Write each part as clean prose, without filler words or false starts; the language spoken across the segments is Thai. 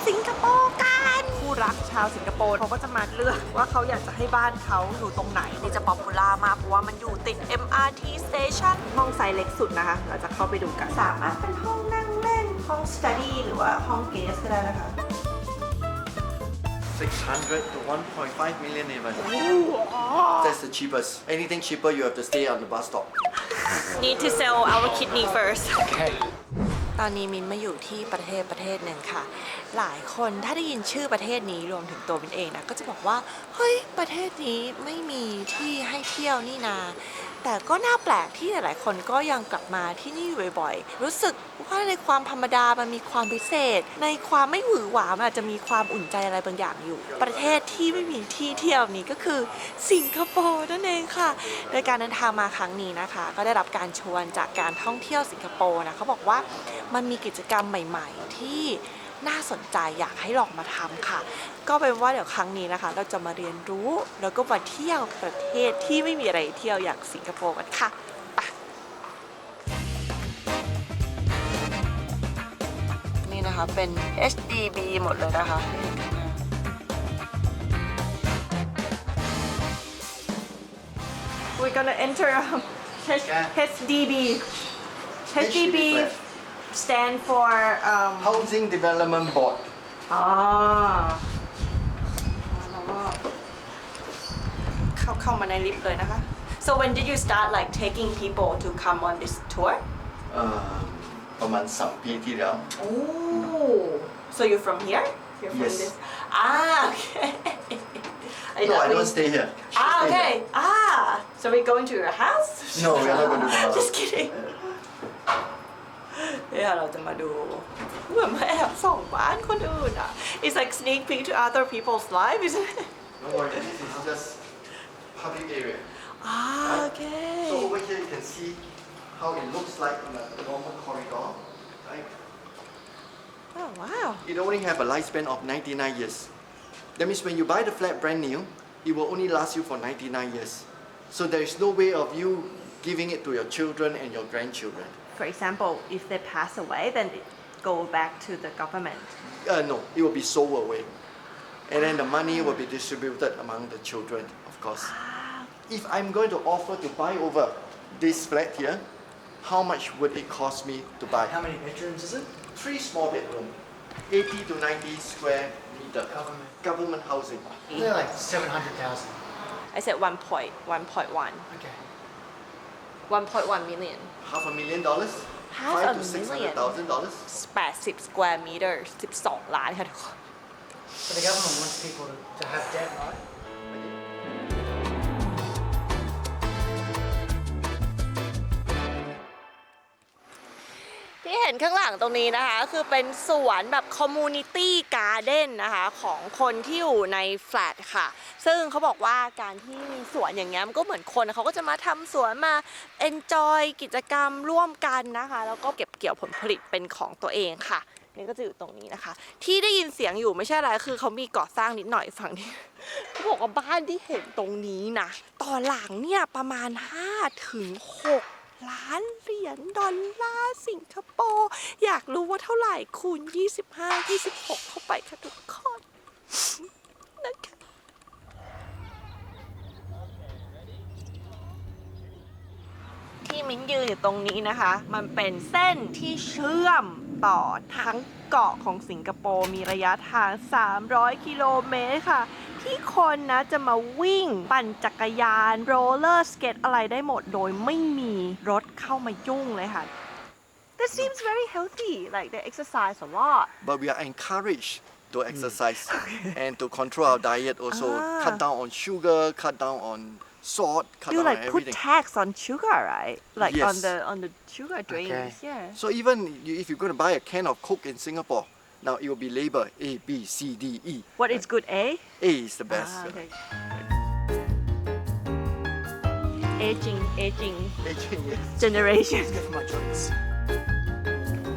สิงคโปร์กันคู่รักชาวสิงคโปร์เขาก็จะมาเลือกว่าเขาอยากจะให้บ้านเขาอยู่ตรงไหนนี่จะป๊อปปูล่ามากเพราะว่ามันอยู่ติด MRT Station ห้องไซส์เล็กสุดนะคะเราจะเข้าไปดูกันสามารถเป็นห้องนั่งเล่นห้อง study หรือว่าห้องเกสก็ได้นะคะ 600 to 1.5 million even. That's the cheapest. Anything cheaper, you have to stay on the bus stop. Need to sell our kidney first ตอนนี้มินมาอยู่ที่ประเทศหนึ่งค่ะหลายคนถ้าได้ยินชื่อประเทศนี้รวมถึงตัวมินเองนะก็จะบอกว่าเฮ้ยประเทศนี้ไม่มีที่ให้เที่ยวนี่นาแต่ก็น่าแปลกที่หลายๆคนก็ยังกลับมาที่นี่บ่อยๆรู้สึกว่าในความธรรมดามันมีความพิเศษในความไม่หวือหวามันอาจจะมีความอุ่นใจอะไรบางอย่างอยู่ประเทศที่ไม่มีที่เที่ยวนี้ก็คือสิงคโปร์นั่นเองค่ะโดยการเดินทางมาครั้งนี้นะคะก็ได้รับการชวนจากการท่องเที่ยวสิงคโปร์นะเขาบอกว่ามันมีกิจกรรมใหม่ๆที่น่าสนใจอยากให้ลองมาทำค่ะก็เป็นว่าเดี๋ยวครั้งนี้นะคะเราจะมาเรียนรู้แล้วก็มาเที่ยวประเทศที่ไม่มีอะไรเที่ยวอย่างสิงคโปร์กันค่ะไปนี่นะคะเป็น HDB หมดเลยนะคะWe're gonna enter HDB. HDB stand for Housing Development Board. เข้ามาในลิฟต์เลยนะคะ So when did you start like taking people to come on this tour? ประมาณ3 ปีที่แล้ว Oh, so you're from here? You're from Yes. this? Okay. No, I don't stay here. Okay. So we're going to your house? No, we're not going to the house. Just kidding. เนี่ยเราจะมาดูเหมือนมาแอบส่องบ้านคนอื่นอ่ะ It's like sneak peek to other people's life, isn't it? No worry, this is just public area. Okay. So over here you can see how it looks like in a normal corridor, right? Oh wow. It only have a lifespan of 99 years. That means when you buy the flat brand new, it will only last you for 99 years. So there is no way of you giving it to your children and your grandchildren. For example, if they pass away, then it go back to the government. No, it will be sold away. And then the money will be distributed among the children, of course. If I'm going to offer to buy over this flat here, how much would it cost me to buy? How many bedrooms is it? 3 small bedrooms, 80 to 90 square meter. Government housing. They're like 700,000. I said 1.1. Okay. 1.1 million. $500,000? Half a $500,000 to million. $600,000? 80 square meters 12 ล้านค่ะทุกคน But the government wants people to have debt, right? ที่เห็นข้างหลังตรงนี้นะคะคือเป็นสวนแบบ community garden นะคะของคนที่อยู่ในแฟลตค่ะซึ่งเขาบอกว่าการที่มีสวนอย่างเงี้ยมันก็เหมือนคนเขาก็จะมาทำสวนมา enjoy กิจกรรมร่วมกันนะคะแล้วก็เก็บเกี่ยวผลผลิตเป็นของตัวเองค่ะนี่ก็จะอยู่ตรงนี้นะคะที่ได้ยินเสียงอยู่ไม่ใช่อะไรคือเขามีก่อสร้างนิดหน่อยฝั่งนี้เขาบอกว่าบ้านที่เห็นตรงนี้นะต่อหลังเนี่ยประมาณ5 ถึง 6 ล้านเหรียญดอลลาร์สิงคโปร์อยากรู้ว่าเท่าไหร่คูณ26เข้าไปค่ะทุกคนนะคะที่มิ้นยืนอยู่ตรงนี้นะคะมันเป็นเส้นที่เชื่อมต่อทั้งเกาะของสิงคโปร์มีระยะทาง300 กิโลเมตรค่ะที่คนนะจะมาวิ่งปั่นจักรยานโรลเลอร์สเก็ตอะไรได้หมดโดยไม่มีรถเข้ามายุ่งเลยค่ะ That seems very healthy like they exercise a lot But we are encouraged to exercise and to control our diet also. Cut down on sugar, cut down on salt, cut you down on like put everything. tax on sugar right like Yes. on the sugar drinks Okay. yeah So even if you're going to buy a can of Coke in Singapore, now it will be labeled A, B, C, D, E. what is good A A is the best. okay aging Aging, yes. generation Good for my joints.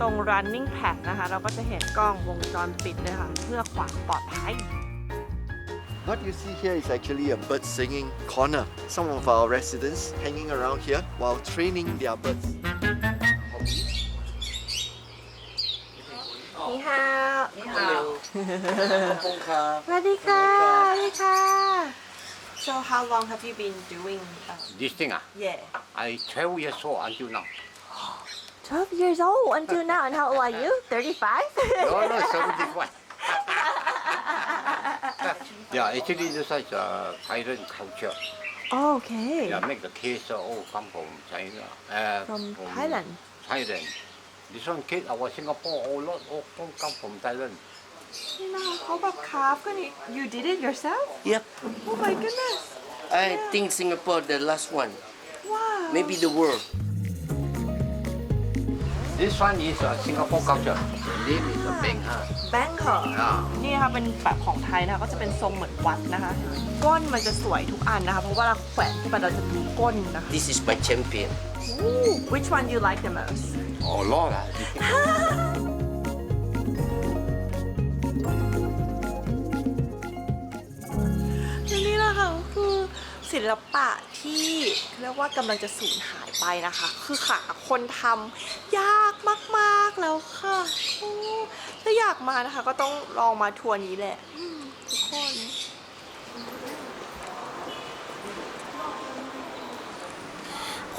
ตรง running track นะคะเราก็จะเห็นกล้องวงจรปิดเลยค่ะเพื่อความปลอดภัย What you see here is actually a bird singing corner. Some of our residents hanging around here while training their birds. นี่ค่ะ สวัสดีค่ะสวัสดีค่ะ So how long have you been doing This thing, yeah I 12 years old until now. 12 years old until now and how old are you 35 No, 75. Yeah, actually this is Thailand culture. okay Yeah, make the case all come from China. from Thailand Thailand. This one case our Singapore all come from Thailand. นี่นะคะเขาแบบคราฟกันนี่ you did it yourself Yep. oh my goodness I think Singapore the last one. wow Maybe the world. This one is Singapore culture. The name is Beng Ha. แบงค์เหรอ Yeah. นี่นะคะเป็นแบบของไทยนะคะก็จะเป็นทรงเหมือนวัดนะคะ ก้นมันจะสวยทุกอันนะคะ เพราะว่าเราแขวนขึ้นไปเราจะดูก้นนะคะ This is my champion. Ooh, which one you like the most Oh Lord. และนี่แหละค่ะคือศิลปะที่เรียกว่ากำลังจะสูญหายไปนะคะ คือหาคนทำยากมากๆแล้วค่ะโอ้ถ้าอยากมานะคะ ก็ต้องลองมาทัวร์นี้แหละทุกคน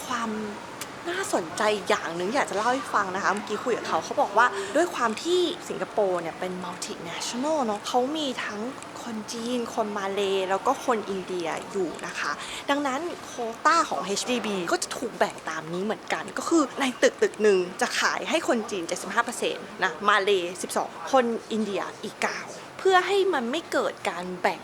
ความน่าสนใจอย่างหนึ่งอยากจะเล่าให้ฟังนะคะเมื่อกี้คุยกับเขาบอกว่าด้วยความที่สิงคโปร์เนี่ยเป็น multinational เนาะเขามีทั้งคนจีนคนมาเลแล้วก็คนอินเดียอยู่นะคะ ดังนั้นโควต้าของ HDB ก็จะถูกแบ่งตามนี้เหมือนกัน ก็คือในตึกหนึ่งจะขายให้คนจีน 75% นะมาเล 12 คนอินเดียอีก 9 เพื่อให้มันไม่เกิดการแบ่ง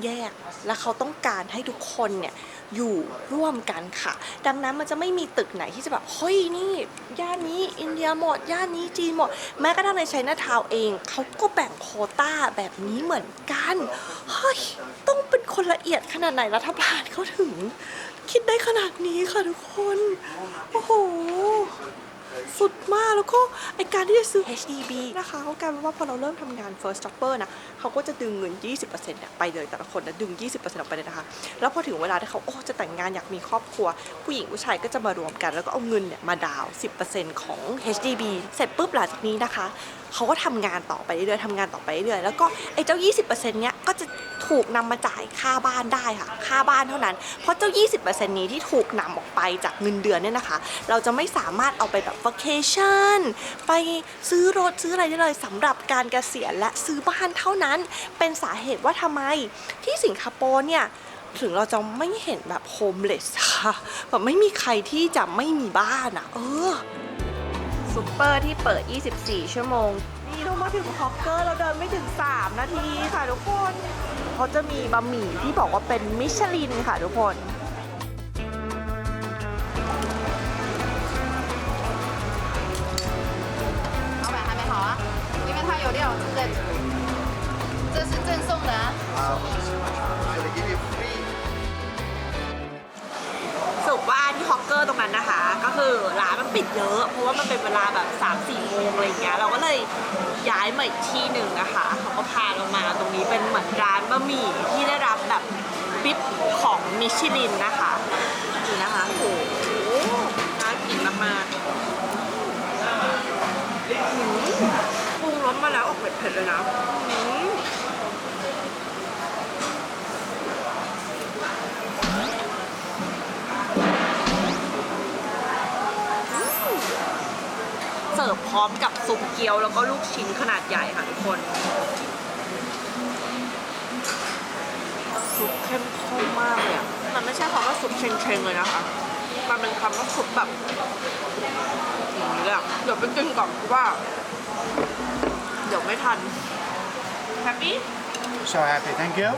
แยกและเขาต้องการให้ทุกคนเนี่ยอยู่ร่วมกันค่ะดังนั้นมันจะไม่มีตึกไหนที่จะแบบเฮ้ยนี่ย่านนี้อินเดียหมดย่านนี้จีนหมดแม้กระทั่งในไชน่าทาวน์เองเขาก็แบ่งโควต้าแบบนี้เหมือนกันเฮ้ยต้องเป็นคนละเอียดขนาดไหนรัฐบาลเขาถึงคิดได้ขนาดนี้ค่ะทุกคนโอ้โหสุดมากแล้วก็ไอการที่จะซื้อ HDB นะคะเขากลายเป็นว่าพอเราเริ่มทำงาน First Jobber นะเขาก็จะดึงเงิน 20% ไปเลยแต่ละคนนะดึง 20% ออกไปเลยนะคะแล้วพอถึงเวลาที่เขาจะแต่งงานอยากมีครอบครัวผู้หญิงผู้ชายก็จะมารวมกันแล้วก็เอาเงินเนี่ยมาดาวน์ 10% ของ HDB เสร็จปุ๊บหลังจากนี้นะคะเขาก็ทำงานต่อไปเรื่อยๆทำงานต่อไปเรื่อยๆแล้วก็ไอ้เจ้า 20% เนี้ยก็จะถูกนำมาจ่ายค่าบ้านได้ค่ะค่าบ้านเท่านั้นเพราะเจ้า 20% นี้ที่ถูกนำออกไปจากเงินเดือนเนี่ยนะคะเราจะไม่สามารถเอาไปแบบ vacation ไปซื้อรถซื้ออะไรได้เลยสำหรับการเกษียณและซื้อบ้านเท่านั้นเป็นสาเหตุว่าทำไมที่สิงคโปร์เนี่ยถึงเราจะไม่เห็นแบบโฮมเลสค่ะแบบไม่มีใครที่จะไม่มีบ้านอ่ะซุปเปอร์ที่เปิด 24 ชั่วโมงนี่เรามาถึงฮอกเกอร์เราเดินไม่ถึง 3 นาทีค่ะทุกคนเขาจะมีบะหมี่ที่บอกว่าเป็นมิชลินค่ะทุกคน老板还没好啊，因为它有料，这是赠送的啊。 สรุปว่าที่ฮอกเกอร์ตรงนั้นนะคะ ก็คือร้านมันปิดเยอะเพราะว่ามันเป็นเวลาแบบ 3-4 โมงอะไรอย่างเงี้ยเราก็เลยย้ายมาอีกที่หนึ่งนะคะเขาก็พาเรามาตรงนี้เป็นเหมือนร้านบะหมี่ที่ได้รับแบบบิ๊บของมิชลินนะคะนี่นะคะโอ้โหน่ากินมากๆปรุงรสมาแล้วออกเผ็ดๆเลยนะเสิร์ฟพร้อมกับซุปเกี๊ยวแล้วก็ลูกชิ้นขนาดใหญ่ค่ะทุกคนซุปเข้มข้นมากเลยอ่ะมันไม่ใช่คำว่าซุปเชงๆเลยนะคะมันเป็นคำว่าซุปแบบอย่างนี้เลยอ่ะเดี๋ยวไปกินก่อนเพราะว่าเดี๋ยวไม่ทันแฮปปี้ So happy, thank you.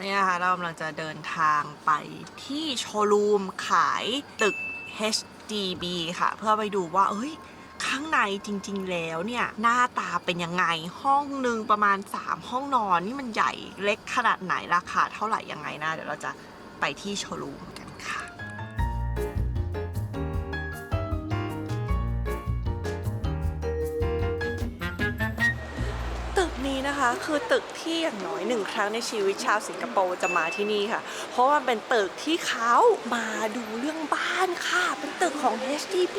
นี่นะคะเรากำลังจะเดินทางไปที่โชว์รูมขายตึก HDB ค่ะเพื่อไปดูว่าข้างในจริงๆแล้วเนี่ยหน้าตาเป็นยังไงห้องหนึ่งประมาณ3ห้องนอนนี่มันใหญ่เล็กขนาดไหนราคาเท่าไหร่ยังไงนะเดี๋ยวเราจะไปที่โชว์รูมกันค่ะ ตึกนี้นะคะคือตึกที่อย่างน้อยหนึ่งครั้งในชีวิตชาวสิงคโปร์จะมาที่นี่ค่ะเพราะว่ามันเป็นตึกที่เขามาดูเรื่องบ้านค่ะเป็นตึกของ HDB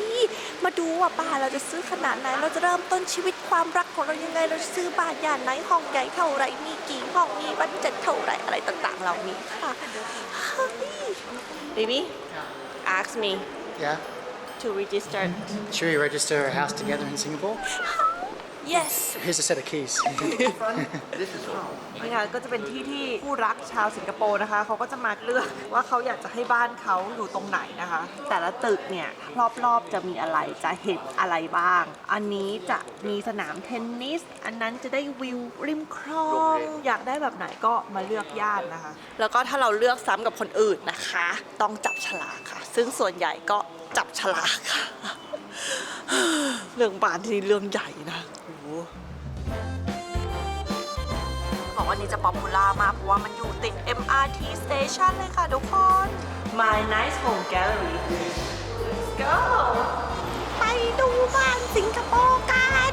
มาดูว่าบ้านเราจะซื้อขนาดไหนเราจะเริ่มต้นชีวิตความรักของเรายังไงเราจะซื้อบ้านย่านไหนห้องใหญ่เท่าไรมีกี่ห้องมีบัดเจ็ตเท่าไรอะไรต่างๆเหล่านี้ค่ะเฮ้ย Baby ask me Yeah. to register Should we register a house together in Singapore? yes Here's a set of keys. This is all. นี่ค่ะก็จะเป็นที่ที่ผู้รักชาวสิงคโปร์นะคะเขาก็จะมาเลือกว่าเขาอยากจะให้บ้านเขาอยู่ตรงไหนนะคะ แต่ละตึกเนี่ยรอบๆจะมีอะไรจะเห็นอะไรบ้าง อันนี้จะมีสนามเทนนิสอันนั้นจะได้วิวริมคลองอยากได้แบบไหนก็มาเลือกย่านนะคะ แล้วก็ถ้าเราเลือกซ้ำกับคนอื่นนะคะ ต้องจับฉลากค่ะ ซึ่งส่วนใหญ่ก็จับฉลากค่ะ เรื่องบ้านที่นี่เรื่องใหญ่นะโอ้โห บอกว่านี้จะป๊อปปูล่ามากเพราะว่ามันอยู่ติด MRT station เลยค่ะทุกคน My Nice Home Gallery Let's go ไปดูบ้านสิงคโปร์กัน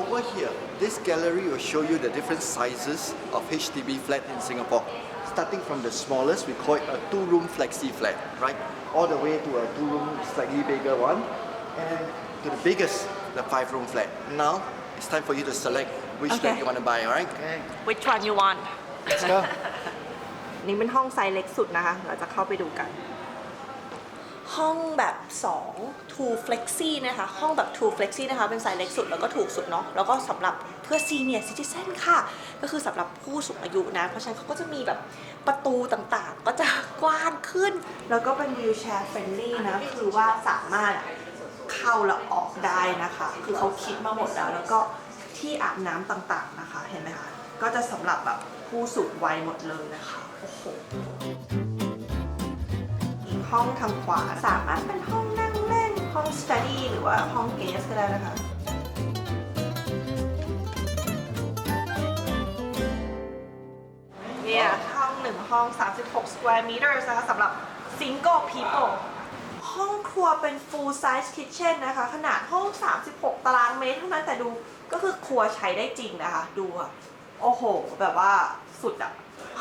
Over here, this gallery will show you the different sizes of HDB flat in Singapore. Starting from the smallest, we call it a 2-room flexi flat, right? All the way to a 2-room slightly bigger one, and to the biggest, the 5-room flat. Now, it's time for you to select which Okay. flat you want to buy, alright? Okay. Which one you want Let's go. นี่เป็นห้องไซส์เล็กสุดนะคะ เราจะเข้าไปดูกัน ห้องแบบ2 Two Flexi นะคะ ห้องแบบ Two Flexi นะคะ เป็นไซส์เล็กสุดแล้วก็ถูกสุดเนาะ แล้วก็สำหรับเพื่อ Senior Citizen ค่ะ ก็คือสำหรับผู้สูงอายุนะ เพราะฉะนั้นเขาก็จะมีแบบประตูต่างๆ ก็จะกว้างขึ้น แล้วก็เป็น Wheelchair Friendly นะ คือว่าสามารถเข้าและออกได้นะคะ คือเขาคิดมาหมดแล้ว แล้วก็ที่อาบน้ำต่างๆนะคะ เห็นไหมคะ ก็จะสำหรับแบบผู้สูงวัยหมดเลยนะคะ โอ้โห อีกห้องทางขวาสามารถเป็นห้องนั่งเล่น ห้อง study หรือว่าห้องเกสก็ได้นะคะ เนี่ยห้อง1ห้อง 36 square meters นะคะสำหรับ single people ห้องครัวเป็น full size kitchen นะคะ ขนาดห้อง 36 ตารางเมตรเท่านั้นแต่ดูก็คือครัวใช้ได้จริงนะคะ ดูอะโอ้โห แบบว่าสุดอะ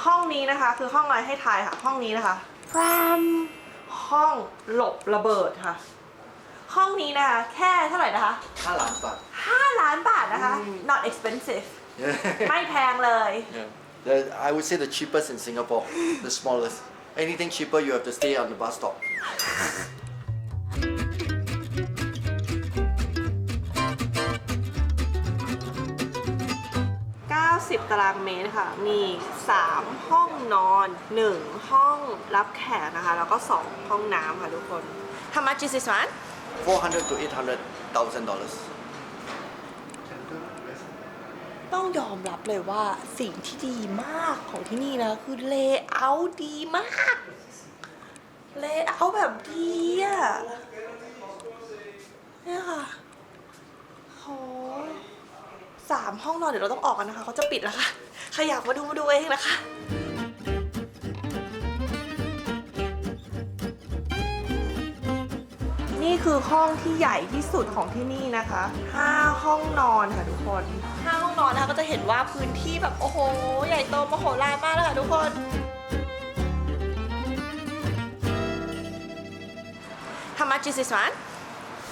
ห้องนี้นะคะคือห้องอะไรให้ทายค่ะ ห้องนี้นะคะพรามห้องหลบระเบิดค่ะ ห้องนี้นะคะแค่เท่าไหร่นะคะ 5 ล้านบาท 5 ล้านบาทนะคะ not expensive ไม่แพงเลย I would say the cheapest in Singapore, the smallest. Anything cheaper, you have to stay on the bus stop. 90 ตารางเมตรค่ะ มี 3 ห้องนอน 1 ห้องรับแขกนะคะ แล้วก็ 2 ห้องน้ำค่ะทุกคน How much is this one? $400,000 to $800,000. ต้องยอมรับเลยว่าสิ่งที่ดีมากของที่นี่นะ คือ layout ดีมาก layout แบบดีอะเนี่ยค่ะโห3 ห้องนอนเดี๋ยวเราต้องออกกันนะคะเขาจะปิดแล้วค่ะใครอยากมาดูเองนะคะ นี่คือห้องที่ใหญ่ที่สุดของที่นี่นะคะ 5 ห้องนอนค่ะทุกคน 5 ห้องนอนนะคะก็จะเห็นว่าพื้นที่แบบโอ้โห ใหญ่โตมโหฬารมากเลยค่ะทุกคน How much is this one?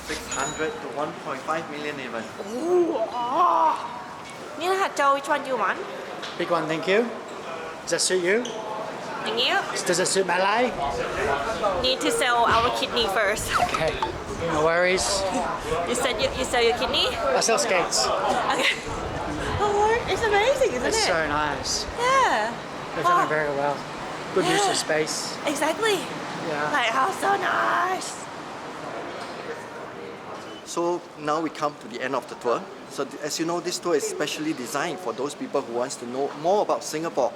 600 to 1.5 million even. โอ้โหนี่นะคะโจ which one you want? Big one, thank you. Does that suit you? Thank you. Does that suit Malay? Need to sell our kidney first. Okay. No worries. You said you sell your kidney? I sell skates. Okay. Oh, it's amazing, isn't It's it? so nice. Yeah. They've done it very well. Good use of space. Exactly. Yeah. Like, how so nice. So now we come to the end of the tour. So as you know, this tour is specially designed for those people who wants to know more about Singapore,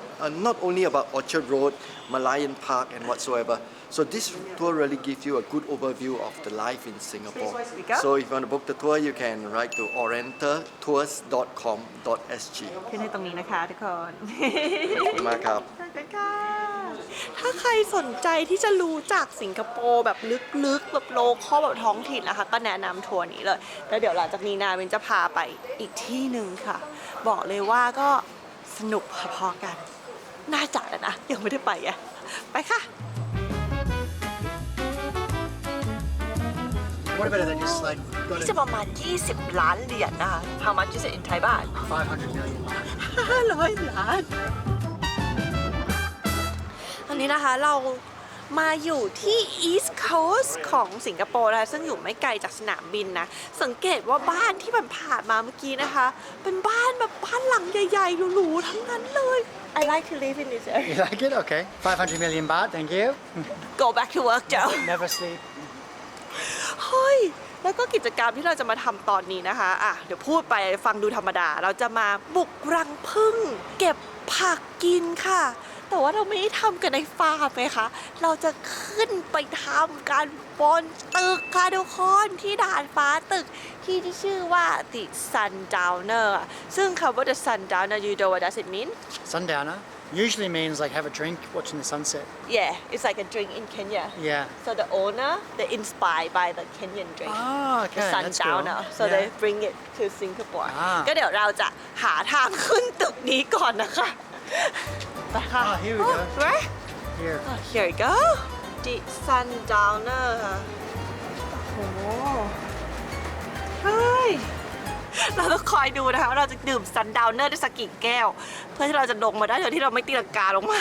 not only about Orchard Road, Malayan Park and whatsoever. So this tour really gives you a good overview of the life in Singapore. Please, where's we go? So if you want to book the tour, you can write to orientaltours.com.sg. ขึ้นให้ตรงนี้นะคะทุกคน ขอบคุณมากครับ ขอบคุณค่ะ ถ้าใครสนใจที่จะรู้จักสิงคโปร์แบบลึกๆแบบโลคอลแบบท้องถิ่นนะคะก็แนะนำทัวร์นี้เลยแล้วเดี๋ยวหลังจากนี้นาวินจะพาไปอีกที่หนึ่งค่ะ บอกเลยว่าก็สนุกพอๆกันน่าจะนะยังไม่ได้ไปอ่ะไปค่ะ What about it? Just like go นี่ to จะประมาณ 20 ล้านเหรียญนะคะ How much is it in Thai baht 500 million. 500 ล้าน ตอนนี้นะคะเรามาอยู่ที่ East Coast ของสิงคโปร์นะคะซึ่งอยู่ไม่ไกลจากสนามบินนะ สังเกตว่าบ้านที่มันผ่านมาเมื่อกี้นะคะ เป็นบ้านแบบบ้านหลังใหญ่ๆหรูๆทั้งนั้นเลย I like to live in this area You like it? Okay. 500 million baht. Thank you. Go back to work Joe Never sleep. เฮ้ย แล้วก็กิจกรรมที่เราจะมาทำตอนนี้นะคะ อ่ะ เดี๋ยวพูดไปฟังดูธรรมดา เราจะมาบุกรังผึ้งเก็บผักกินค่ะ แต่ว่าเราไม่ได้ทำกันในฟาร์มไหมคะ เราจะขึ้นไปทำกันบนตึกค่ะทุกคนที่ด่านฟ้าตึกที่ชื่อว่า The Sundowner ซึ่งคำว่า The Sundowner you know what does it mean Sundowner usually means like have a drink watching the sunset. Yeah it's like a drink in Kenya Yeah. so the owner they inspired by the Kenyan drink Oh, the okay. That's cool. Sundowner so Yeah. they bring it to Singapore ก็เดี๋ยวเราจะหาทางขึ้นตึกนี้ก่อนนะคะไปค่ะ Oh, here we go. Where Here. Oh, here we go The Sundowner ค่ะโอ้โหเฮ้ย เราต้องคอยดูนะคะว่าเราจะดื่ม Sundowner ได้สักกี่แก้ว เพื่อที่เราจะลงมาได้โดยที่เราไม่ตีลังกาลงมา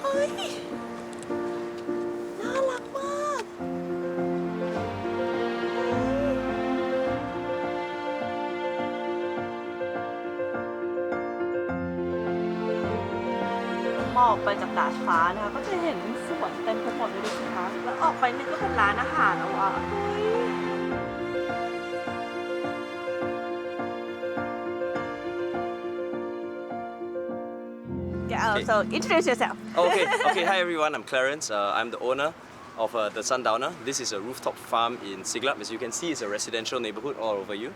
เฮ้ย น่ารักมาก มองออกไปจากดาดฟ้านะคะก็จะเห็นสวนเต็มไปหมดเลยดูสิคะแล้วออกไปนี่ก็เป็นร้านอาหารแล้วอ่ะเฮ้ย Yeah, so introduce yourself. Okay, okay. Hi everyone, I'm Clarence. I'm the owner of the Sundowner. This is a rooftop farm in Siglap. As you can see, it's a residential neighborhood all over you.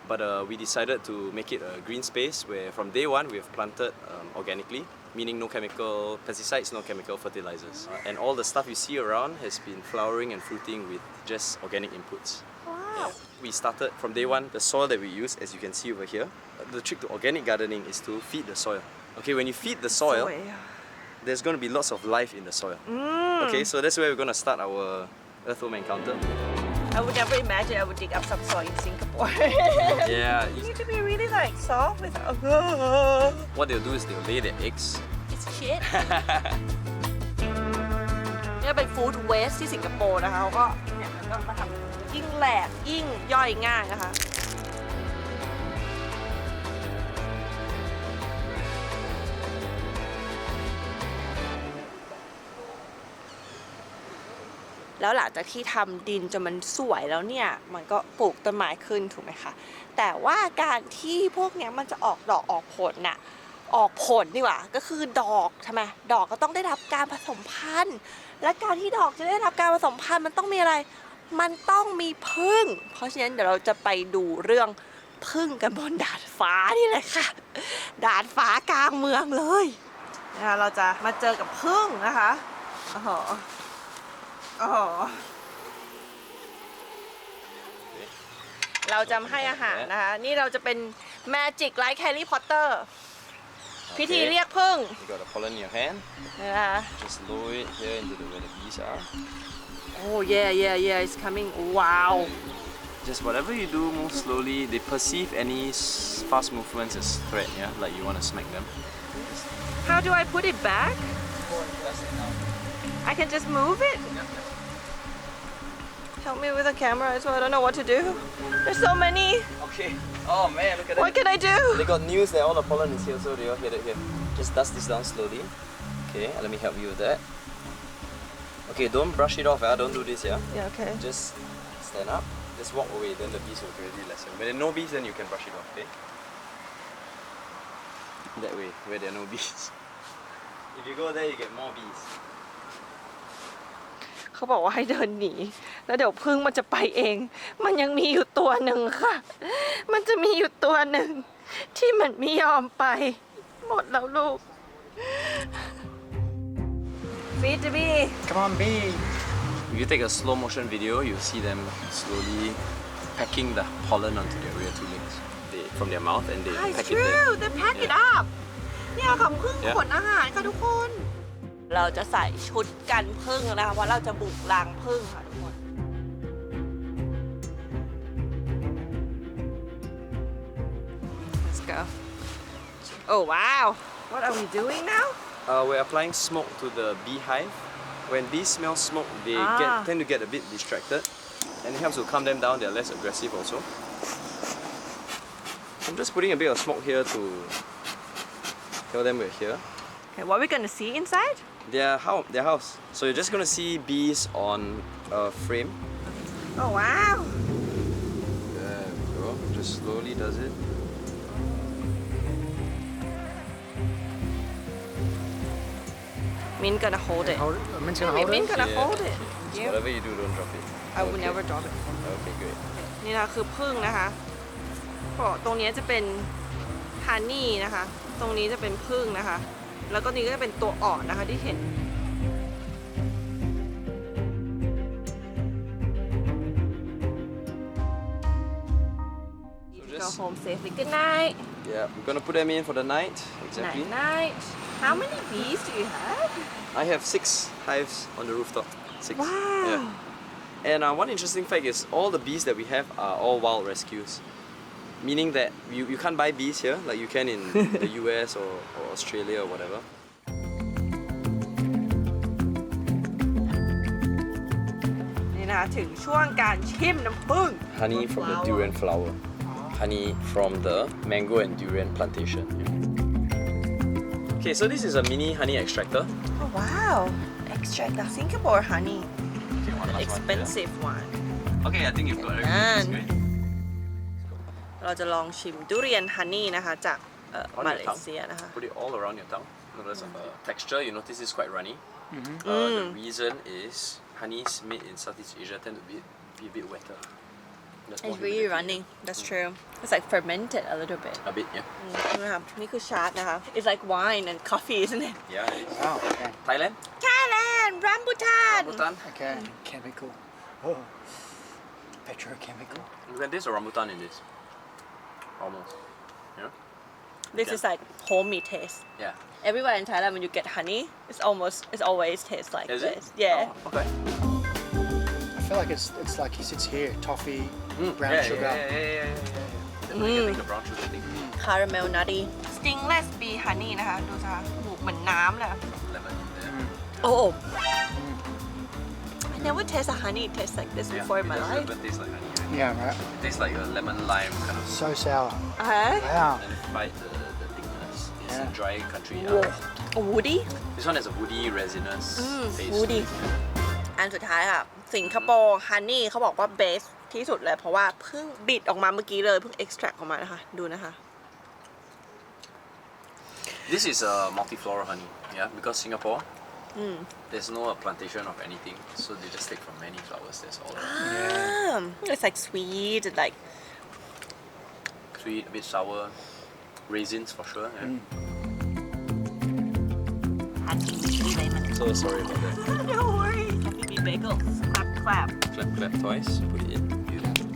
But we decided to make it a green space where from day one we have planted organically, meaning no chemical pesticides, no chemical fertilizers. And all the stuff you see around has been flowering and fruiting with just organic inputs. Wow. We started from day one, the soil that we use, as you can see over here. The trick to organic gardening is to feed the soil. Okay, when you feed the soil, there's going to be lots of life in the soil. Okay, so that's where we're going to start our earthworm encounter. I would never imagine I would dig up some soil in Singapore. Yeah, You need to be really like soft with. what they'll do is they'll lay their eggs. It's shit. เนี่ยเป็นฟู้ดเวสที่สิงคโปร์นะคะเขาก็เนี่ยมันก็มาทำยิ่งแหลกยิ่งย่อยง่ายนะคะ แล้วหลังจากที่ทำดินจนมันสวยแล้วเนี่ยมันก็ปลูกต้นไม้ขึ้นถูกไหมคะแต่ว่าการที่พวกเนี้ยมันจะออกดอกออกผลน่ะออกผลนี่หว่าก็คือดอกใช่ไหมดอกก็ต้องได้รับการผสมพันธุ์และการที่ดอกจะได้รับการผสมพันธุ์มันต้องมีอะไรมันต้องมีผึ้งเพราะฉะนั้นเดี๋ยวเราจะไปดูเรื่องผึ้งกันบนดาดฟ้านี่เลยค่ะดาดฟ้ากลางเมืองเลยนะคะเราจะมาเจอกับผึ้งนะคะโอ้โหเราจะให้อาหารนะคะ นี่เราจะเป็น Magic like Harry Potter พิธีเรียกผึ้ง You got the pollen in your hand. นะคะ Just lower it here into where the bees are. Oh yeah it's coming wow Just whatever you do, move slowly. They perceive any fast movements as threat, yeah? Like you want to smack them. How do I put it back I can just move it Help me with the camera as well I don't know what to do There's so many Okay. Oh man, look at What can I do They got news that all the pollen is here, so they all headed here. Just dust this down slowly. Okay, let me help you with that. Okay, don't brush it off, don't do this, yeah? Yeah okay Just stand up, just walk away, then the bees will gradually lessen. When there are no bees, then you can brush it off, okay? That way, where there are no bees. If you go there, you get more bees. เขาบอกว่าให้เดินหนีแล้วเดี๋ยวพึ่งมันจะไปเอง มันยังมีอยู่ตัวหนึ่งค่ะ มันจะมีอยู่ตัวหนึ่งที่มันไม่ยอมไป หมดแล้วลูก Feed the bee. Come on, bee. If you take a slow motion video, you see them slowly packing the pollen onto their rear two legs from their mouth and they It's pack it true. there. They pack it Yeah. up. เนี่ยค่ะพึ่ง Yeah. ขนอาหารค่ะทุกคน เราจะใส่ชุดกันพึ่งนะคะเพราะเราจะบุกรังพึ่งค่ะทุกคน Let's go. Oh wow. What are we doing now? We're applying smoke to the beehive. When bees smell smoke, they tend to get a bit distracted, and it helps to calm them down. They're less aggressive also. I'm just putting a bit of smoke here to tell them we're here. Okay, what are we gonna see inside? Their house. So you're just gonna see bees on a frame. Oh wow. There we go. Just slowly does it. Min gonna hold it. Hold it. I'm gonna hold Min it. gonna Yeah. hold it. So Yeah. whatever you do, don't drop it. I will never drop it. Okay, great. นี่นะคือพึ่งนะคะก็ตรงนี้จะเป็นฮันนี่นะคะ ตรงนี้จะเป็นพึ่งนะคะ แล้วก็นี้ก็จะเป็นตัวอ่อนนะคะที่เห็น Go just- home safely. Good night. Yeah, we're gonna put them in for the night. Exactly. Night night. How many bees do you have? I have 6 hives on the rooftop. 6. Wow. Yeah. And one interesting fact is all the bees that we have are all wild rescues. Meaning that you can't buy bees here like you can in the US or Australia or whatever. นี่นะคะถึงช่วงการชิมน้ำผึ้ง Honey from the durian flower. Honey from the mango and durian plantation. Okay, so this is a mini honey extractor. Oh wow. Extract the Singapore honey. Okay, one last one, Expensive one. yeah. Okay, I think you've got everything. That's great. เราจะลองชิมดุเรียนฮันนี่นะคะจาก On มา your เล tongue. เซียนะคะ Put it all around your tongue. Notice texture, you notice it's quite runny. The reason is honeys made in Southeast Asia tend to be a bit wetter. There's more It's really humidity. running. That's true. It's like fermented a little bit. A bit, yeah. นะคะนี่คือชาร์ตนะคะ It's like wine and coffee, isn't it? Yeah, it is. Oh, okay. Thailand? Thailand, rambutan. Rambutan? Okay. Chemical. Oh. Petrochemical. You can taste a rambutan in this. Almost. Yeah? This Yeah. is like homey taste. Yeah. Everywhere in Thailand, when you get honey, it's always tastes like Is this. it? Yeah. Oh, okay. I feel like it's like he sits here. Toffee, brown yeah, sugar. Yeah. Definitely getting the brown sugar thing. Caramel nutty. Stingless bee honey นะคะ ดูสิคะถูกเหมือนน้ำเลย Lemon in there. Oh. I never taste a honey taste like this Yeah, before in my it doesn't life. even taste like honey. Right? Yeah, right. It tastes like a lemon lime kind of. So sour. Wow. And it fight the thickness. It's Yeah. a dry country. Woody. This one has a woody, resinous taste. Woody. อันสุดท้ายค่ะ สิงคโปร์ฮันนี่เขาบอกว่าเบสที่สุดเลย เพราะว่าเพิ่งบิดออกมาเมื่อกี้เลย เพิ่ง extract ออกมานะคะ ดูนะคะ This is a multifloral honey, yeah, because Singapore, there's no plantation of anything, so they just take from many flowers. That's all. It's like sweet and like Sweet, a bit sour, raisins for sure. Yeah. So sorry about that. no worries. Happy bee bagel. Clap. Clap, clap twice. Put it in. Beautiful.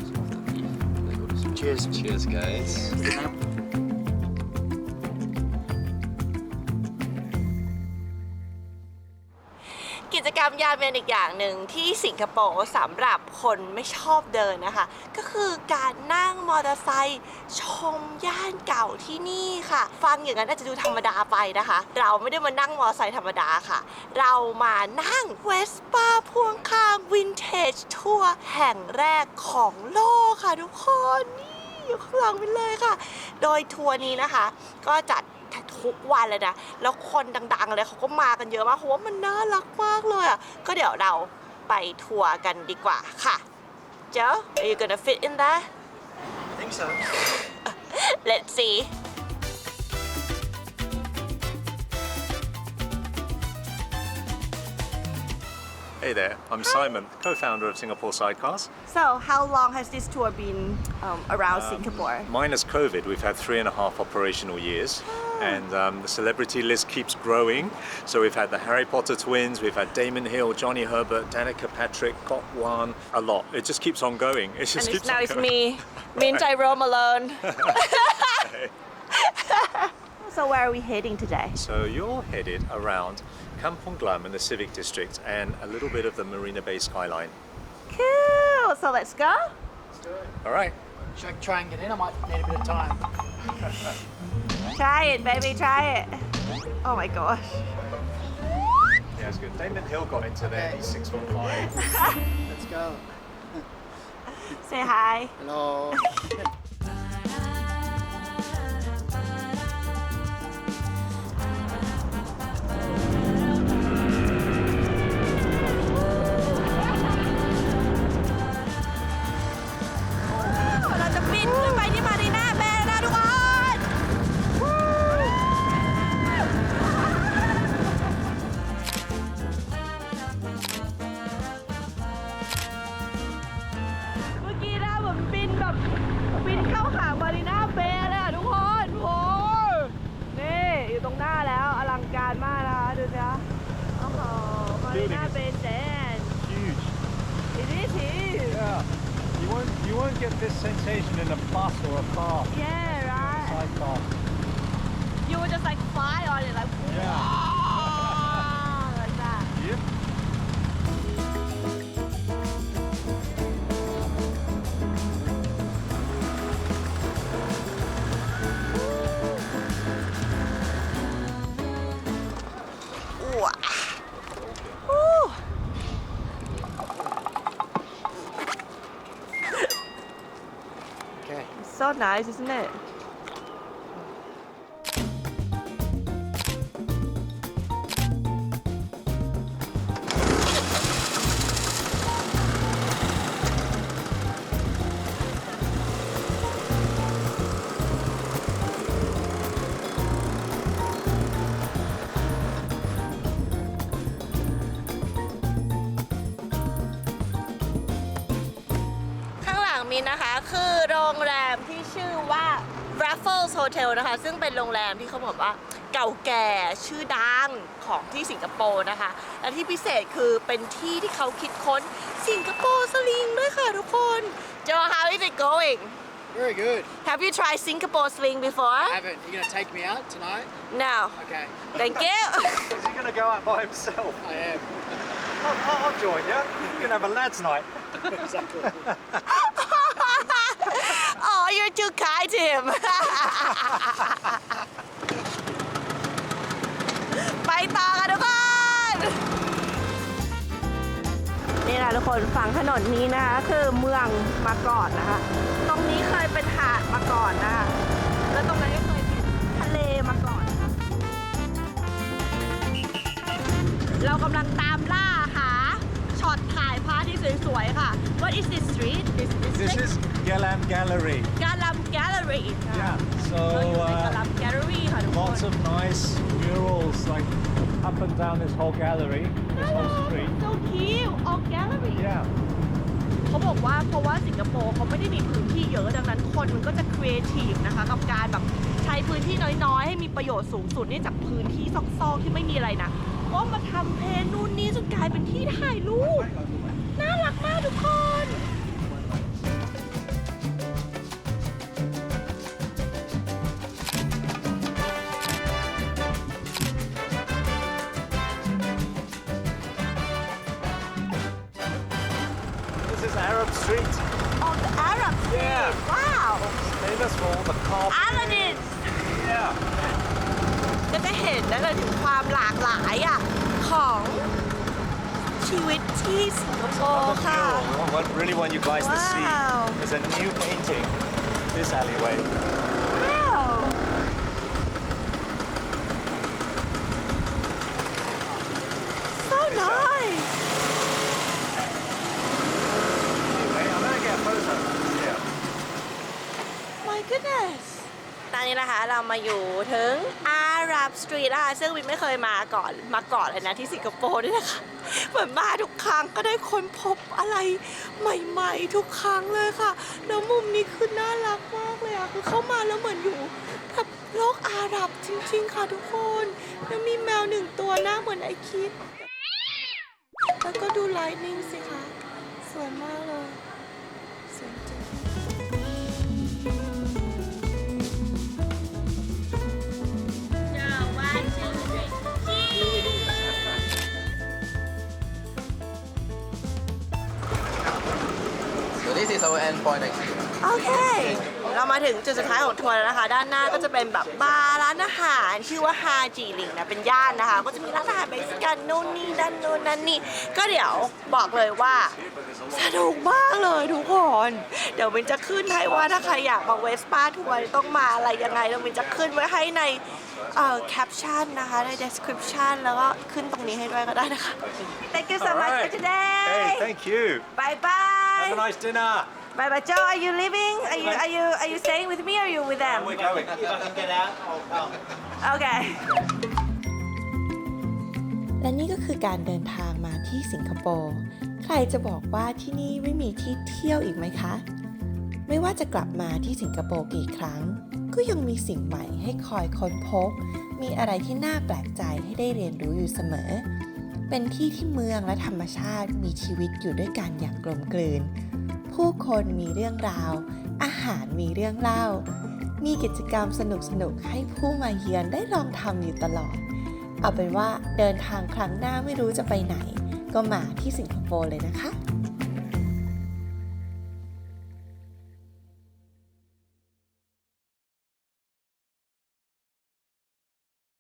Some of the beef. There goes. Cheers. Cheers, guys. กิจกรรมยามเย็นอีกอย่างหนึ่งที่สิงคโปร์สำหรับคนไม่ชอบเดินนะคะ ก็คือการนั่งมอเตอร์ไซค์ชมย่านเก่าที่นี่ค่ะ ฟังอย่างนั้นอาจจะดูธรรมดาไปนะคะ เราไม่ได้มานั่งมอเตอร์ไซค์ธรรมดาค่ะ เรามานั่งเวสป้าพ่วงข้างวินเทจทัวร์แห่งแรกของโลกค่ะทุกคนนี่อยู่ข้างหลังไปเลยค่ะ โดยทัวร์นี้นะคะ ก็จัดทุกวันเลยนะ แล้วคนดังๆเลยเขาก็มากันเยอะมากเพราะว่ามันน่ารักมากเลยอ่ะ ก็เดี๋ยวเราไปทัวร์กันดีกว่าค่ะ เจ้า Are you gonna fit in there? I think so. Let's see. Hey there, I'm Simon, co-founder of Singapore Sidecars. So how long has this tour been around Singapore? Minus COVID, we've had 3.5 operational years. And the celebrity list keeps growing. So we've had the Harry Potter twins, we've had Damon Hill, Johnny Herbert, Danica Patrick, Got One, a lot. It just keeps on going. It just And keeps now on it's going. me, Min Tyrone Malone. So where are we heading today? So you're headed around Kampong Glam in the Civic District and a little bit of the Marina Bay skyline. Cool. So let's go. All right. Should I try and get in? I might need a bit of time. Try it, baby. Try it. Oh my gosh. Yeah, it's good. Damon Hill got into there. He's 6'5". Let's go. Say hi. Hello. เราจะบินขึ้นไปที่มารีน่าเบย์นะทุกคน เมื่อกี้นะเหมือนบินแบบบินเข้าหามารีน่าเบย์เลยอะทุกคนโอ้ยนี่อยู่ตรงหน้าแล้วอลังการมากนะคะดูสิคะโอ้โหมารีน่าเบย์แซน Huge. It is huge Yeah. You won't get this sensation in a bus or a car. Yeah right Sidecar. You would just like fly on it like wow, like that Yep. Woo. Okay. It's so nice, isn't it?ข้างหลังมีนะคะคือโรงแรมที่ชื่อว่า Raffles Hotel นะคะ ซึ่งเป็นโรงแรมที่เขาบอกว่าเก่าแก่ชื่อดังของที่สิงคโปร์นะคะ และที่พิเศษคือเป็นที่ที่เขาคิดค้นสิงคโปร์สลิงด้วยค่ะทุกคน Joe how is it going Very good. Have you tried Singapore sling before I haven't. You gonna take me out tonight? No Okay. Thank you Is he going to go out by himself? I am. I'll join you. You can have a lads' night. Exactly. Oh you're too kind to him ไปต่อกันทุกคน นี่นะทุกคนฝั่งถนนนี้นะคะคือเมืองมาก่อนนะคะ ตรงนี้เคยเป็นหาดมาก่อนนะคะแล้วตรงนั้นก็เคยเป็นทะเลมาก่อนนะคะเรากำลังตามล่าหาช็อตถ่ายพระอาที่สวยๆค่ะ What is this street? This is Galam Gallery. กาลัมแกลเลอรี่ Yeah. เราอยู่ใน So กาลัมแกลเลอรี่ค่ะทุกคน lots of nice murals like up and down this whole gallery, this whole street. so cute all gallery Yeah. เขาบอกว่าเพราะว่าสิงคโปร์เขาไม่ได้มีพื้นที่เยอะดังนั้นคนมันก็จะครีเอทีฟนะคะกับการแบบใช้พื้นที่น้อยๆ ให้มีประโยชน์สูงสุดนี่จากพื้นที่ซอกๆที่ไม่มีอะไรนะก็มาทำเพลนนู่นนี่จนกลายเป็นที่ถ่ายรูปน่ารักมากทุกคน This is Arab Street. Oh the Arab Street wow Famous for all the carpet. Aladdin Yeah. ก็จะเห็นได้เลยถึงความหลากหลายอ่ะของชีวิตที่สิงคโปร์ค่ะ What really want you guys to see Wow. is a new painting. This alleyway. Wow so nice Anyway, I'm gonna get a photo. Yeah. My goodness ตอนนี้นะคะเรามาอยู่ถึงอาหรับสตรีทนะคะซึ่งวินไม่เคยมาก่อนเลยนะที่สิงคโปร์ด้วยนะคะเหมือนมาทุกครั้งก็ได้ค้นพบอะไรใหม่ๆทุกครั้งเลยค่ะแล้วมุมนี้คือน่ารักมากเลยอะคือเข้ามาแล้วเหมือนอยู่แบบ โลกอาหรับจริงๆค่ะทุกคนแล้วมีแมว1 ตัวหน้าเหมือนไอคิด แล้วก็ดูไลท์นิ่งสิคะ สวยมากเลยสวยจริงโอเค เรามาถึงจุดสุดท้ายของทัวร์แล้วนะคะ ด้านหน้าก็จะเป็นแบบบาร์ร้านอาหารชื่อว่าฮาจีหลิงนะเป็นย่านนะคะ ก็จะมีร้านอาหารเม็กซิกันนู่นนี่ด้านนู้นนั่นนี่ก็เดี๋ยวบอกเลยว่าสนุกมากเลยทุกคน เดี๋ยวมินจะขึ้นให้ว่าถ้าใครอยากมาเวสป้าทัวร์ต้องมาอะไรยังไงแล้วมินจะขึ้นไว้ให้ในแคปชั่นนะคะใน description แล้วก็ขึ้นตรงนี้ให้ด้วยก็ได้นะคะ Thank you so much for today Hey, thank you. Bye bye Have a nice dinner. Bye bye Joe are you leaving are you staying with me or are you with them We're going. Okay และนี่ก็คือการเดินทางมาที่สิงคโปร์ ใครจะบอกว่าที่นี่ไม่มีที่เที่ยวอีกไหมคะ ไม่ว่าจะกลับมาที่สิงคโปร์กี่ครั้ง ก็ยังมีสิ่งใหม่ให้คอยค้นพบ มีอะไรที่น่าแปลกใจให้ได้เรียนรู้อยู่เสมอ เป็นที่ที่เมืองและธรรมชาติมีชีวิตอยู่ด้วยกันอย่างกลมกลืน ผู้คนมีเรื่องราว อาหารมีเรื่องเล่า มีกิจกรรมสนุกๆให้ผู้มาเยือนได้ลองทำอยู่ตลอด เอาเป็นว่าเดินทางครั้งหน้าไม่รู้จะไปไหน ก็มาที่สิงคโปร์เลยนะคะ